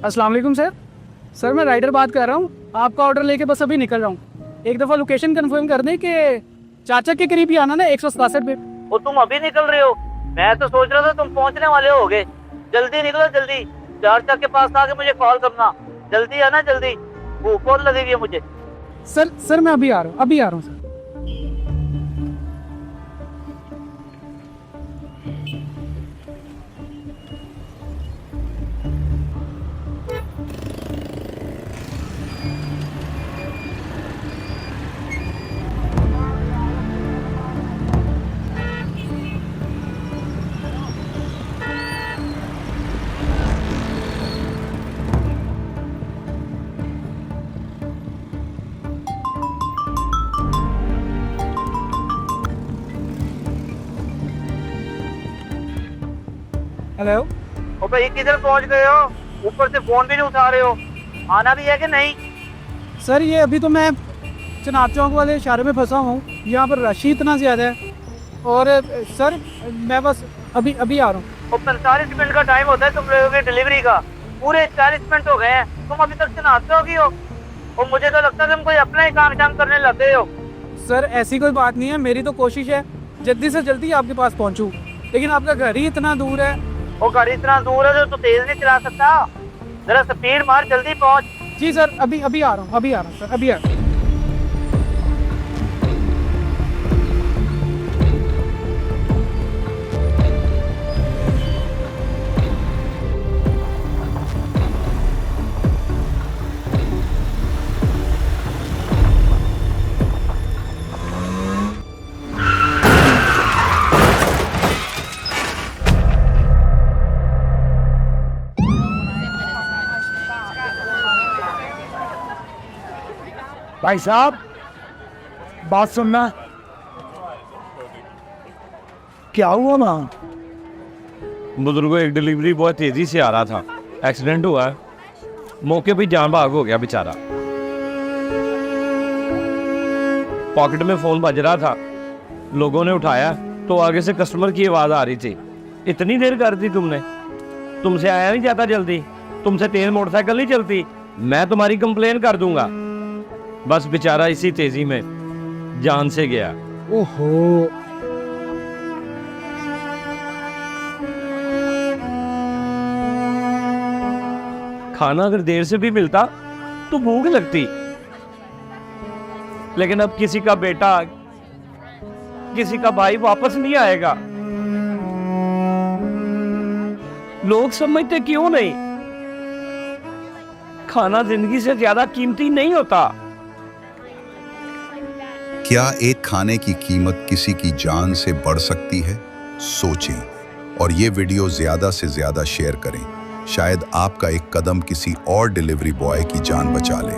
अस्सलाम वालेकुम sir. Sir मैं राइडर बात कर रहा हूँ, आपका ऑर्डर लेके बस अभी निकल रहा हूँ। एक दफ़ा लोकेशन कंफर्म कर दें कि चाचा के करीब ही आना ना 167 पे। वो तुम अभी निकल रहे हो? मैं तो सोच रहा था तुम पहुंचने वाले होगे। जल्दी निकलो जल्दी, चाचा के पास आके मुझे कॉल करना। जल्दी आना जल्दी, भूख बहुत लगेगी है मुझे। सर मैं अभी आ रहा हूँ, अभी आ रहा हूँ सर। हेलो। ओ भाई किधर पहुंच गए हो? ऊपर से फोन भी नहीं उठा रहे हो। आना भी है कि नहीं? सर ये अभी तो मैं चनाब चौक वाले इशारे में फंसा हूँ, यहाँ पर रश ही इतना ज़्यादा है। और सर मैं बस अभी अभी आ रहा हूँ। वो 45 मिनट का टाइम होता है तुम लोगों की डिलीवरी का, पूरे 40 मिनट हो गए हैं, तुम अभी तक चनाब चौक ही हो। और मुझे तो लगता है तुम कोई अपना ही काम शाम करने लग गए हो। सर ऐसी कोई बात नहीं है, मेरी तो कोशिश है जल्दी से जल्दी आपके पास पहुँचूँ, लेकिन आपका घर ही इतना दूर है। वो गाड़ी इतना दूर है तो तेज नहीं चला सकता। जरा स्पीड मार, जल्दी पहुंच। जी सर अभी अभी आ रहा हूँ, अभी आ रहा हूँ सर, अभी आ रहा हूँ। भाई साहब बात सुनना। क्या हुआ वहाँ? बुजुर्गों, एक डिलीवरी बॉय तेजी से आ रहा था, एक्सीडेंट हुआ है। मौके पे जान भाग हो गया बेचारा। पॉकेट में फोन बज रहा था, लोगों ने उठाया तो आगे से कस्टमर की आवाज आ रही थी। इतनी देर कर दी तुमने, तुमसे आया नहीं जाता जल्दी, तुमसे तेज मोटरसाइकिल नहीं चलती, मैं तुम्हारी कंप्लेन कर दूंगा। बस बेचारा इसी तेजी में जान से गया। ओहो, खाना अगर देर से भी मिलता तो भूख लगती, लेकिन अब किसी का बेटा, किसी का भाई वापस नहीं आएगा। लोग समझते क्यों नहीं, खाना जिंदगी से ज्यादा कीमती नहीं होता। क्या एक खाने की कीमत किसी की जान से बढ़ सकती है? सोचें और ये वीडियो ज्यादा से ज्यादा शेयर करें। शायद आपका एक कदम किसी और डिलीवरी बॉय की जान बचा ले।